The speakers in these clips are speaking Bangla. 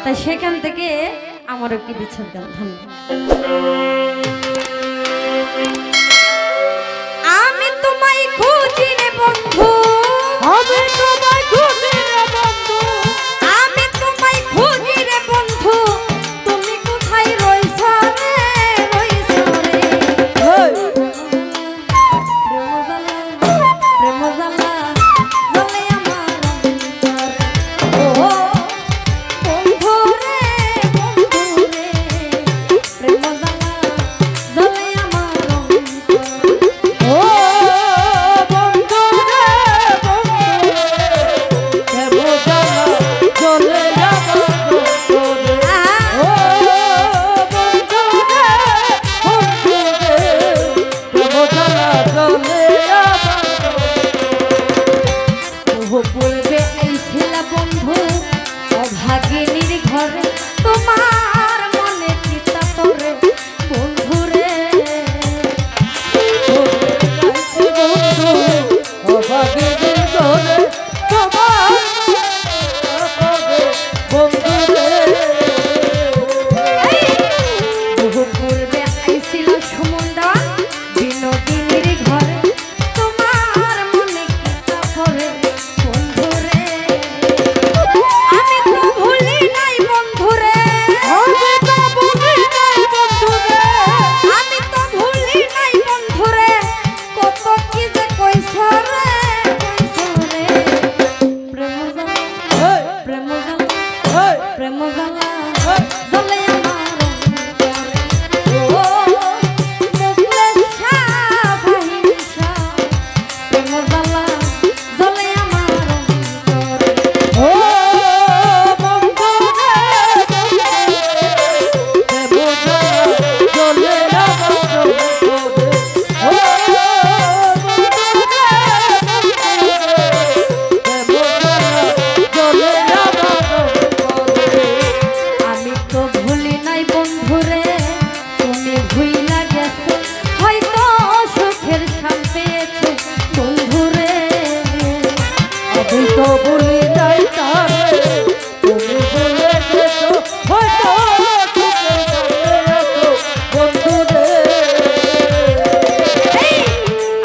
তাই সেখান থেকে আমার একটি বিচ্ছেদ গান। ধন্যবাদ। আমি তোমায় খুঁজি রে বন্ধু, আমি তোমায় খুঁজি রে বন্ধু, আমি তোমায় খুঁজি রে বন্ধু, তুমি কোথায় রইছ রে, রইছ রে। প্রেম জ্বালা জ্বলে আমার অন্তর, ও বন্ধু রে, বন্ধু রে। প্রেম জ্বালা জ্বলে আমার অন্তর, ও বন্ধু রে, বন্ধু রে, প্রেম জ্বালা জ্বলে আমার পূর্বে আইছিল বন্ধু অভাগিনীর ঘরে, তোমার মনে চিতা করে বন্ধু রে। অভাগিনীর ঘরে তোমার বন্ধু রে। বহু পূর্বে আইছিল সুমন্দা বিনোদিনীর ঘরে, তোমার মনে চিতা করে বন্ধু রে। আমি তো ভুলি নাই বন্ধু রে, আমি তো ভুলি নাই বন্ধু রে, আমি তো ভুলি নাই বন্ধু রে, কত কি যে কইছ রে, কইছ রে। প্রেম জ্বালা, প্রেম জ্বালা, প্রেম জ্বালা জ্বলে আমার অন্তরে, ও মুখলেশা ভাইসা। প্রেম জ্বালা জ্বলে আমার অন্তরে, ও বন্ধু রে, প্রেম জ্বালা জ্বলে আমার অন্তরে। ও বন্ধু রে, প্রেম জ্বালা জ্বলে আমার অন্তরে। আমি তো ভুলি নাই বন্ধু রে, তুমি ভুইলা গেছো, হয়তো সুখের শান পেয়েছো বন্ধু রে। আমি তো ভুলি নাই তারে, তুমি ভুলে গেছো, হয়তো সুখে গেছো বন্ধু রে।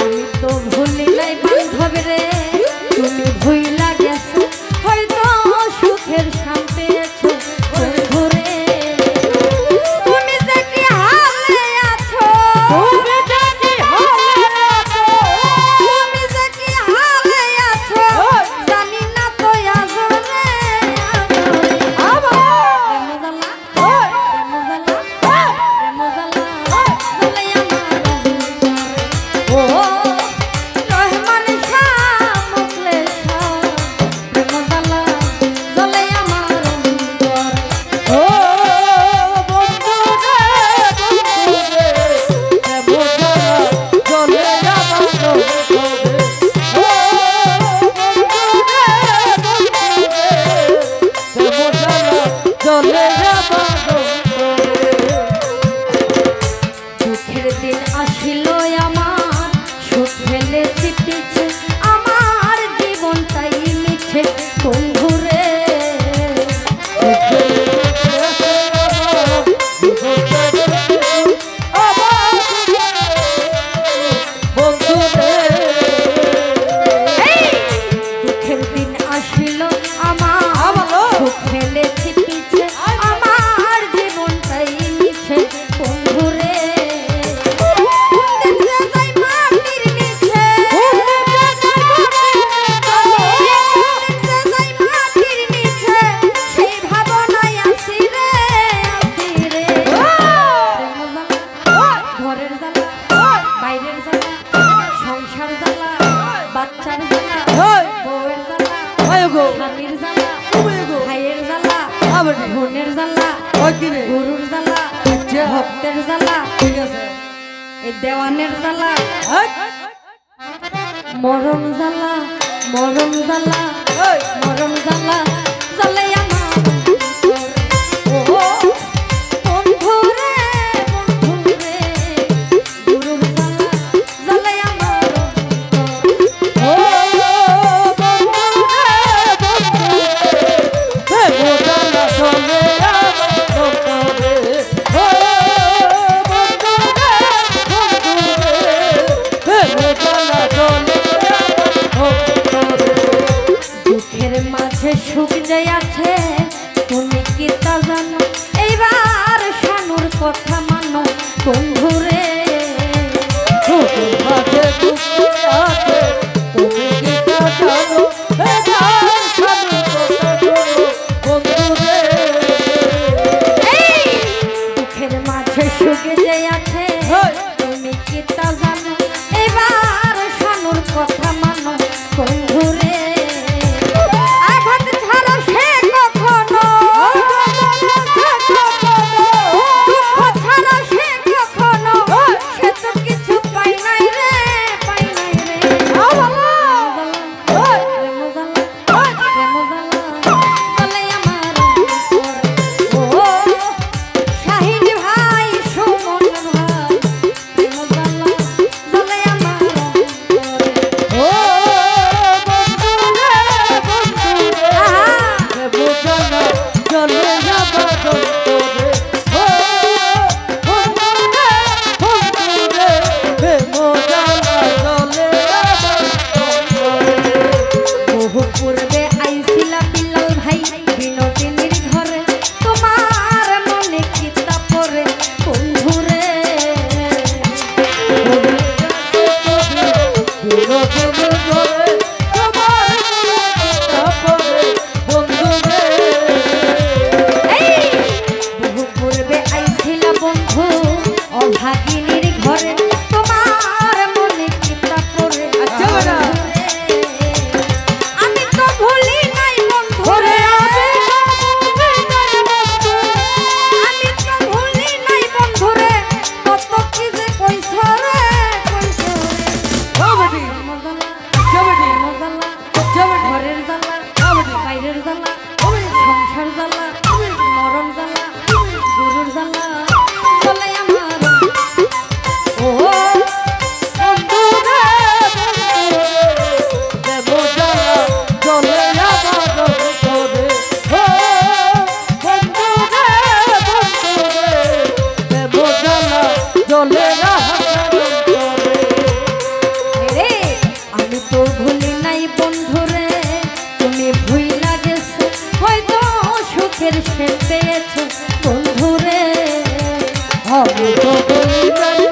আমি তো ভুলি নাই বান্ধব রে, তুমি ভুইলা গেছো, হয়তো সুখের শান পেয়েছো বন্ধু রে। তুমি যে কি হালে আছো, তুমি জানি হালে আছো, তুমি যে কি হালে আছো, জানি না তো আজ রে, আজ রে। প্রেম জ্বালা, প্রেম জ্বালা, প্রেম জ্বালা জ্বলে আমার অন্তরে, ও রহমান শাহ মুখলেশা। প্রেম জ্বালা জ্বলে আমার অন্তরে, ও বন্ধু রে, বন্ধু রে, প্রেম জ্বালা জ্বলে আমার অন্তরে। ও বন্ধু রে, বন্ধু রে, প্রেম জ্বালা জ্বলে আমার অন্তরে। দুঃখের দিন আসিল আমার, সুখ ফেলেছি পিছে, আমার জীবনটাই মিছে বন্ধু রে। বন্ধু রে, দুঃখের দিন আসিল আমার, সুখ ফেলেছি পিছে, আমার জীবনটাই মিছে বন্ধু রে। দেখতে যাই মাটির নিচে, দেখতে যাই মাটির নিচে, সেই ভাবনায় আসি রে, আসি রে। প্রেম জ্বালা, ঘরের জ্বালা, বাইরের জ্বালা, সংসার জ্বালা, বাচ্চার জ্বালা, বউয়ের জ্বালা, স্বামীর জ্বালা, ভাইয়ের জ্বালা, বোনের জ্বালা, গুরুর জ্বালা, ভক্তের জ্বালা, এই দেওয়ানের জ্বালা, মরম জ্বালা, মরম জ্বালা, মরম জ্বালা জ্বলে আমার অন্তরে, ও বন্ধু রে, বন্ধু রে। গুরুর জ্বালা জ্বলে আমার অন্তরে, ও বন্ধু রে, বন্ধু রে, প্রেম জ্বালা জ্বলে সুখে যে আছে তুমি কি তা জানো এবার শানুর কথা মানো বন্ধুরে আঘাত ছাড়া সে কখনো দুঃখ ছাড়া সে কখনো সে তো কিছু পাই নাই রে পাই নাই রে ভাগিনীর ঘরে তোমার মনে কিতা পড়ে আমি তো ভুলি নাই বন্ধুরে আমি তো ভুলি নাই বন্ধুরে কত কি যে কইছ রে ঘরের জ্বালা বাইরের জ্বালা সংসার জ্বালা মরণ জ্বালা গুরুর জ্বালা চলে আমার আমি তো ভুলি নাই বন্ধুরে তুমি ভুইলা গেছো হয়তো সুখের সে পেয়েছো বন্ধুরে আমি তো বলি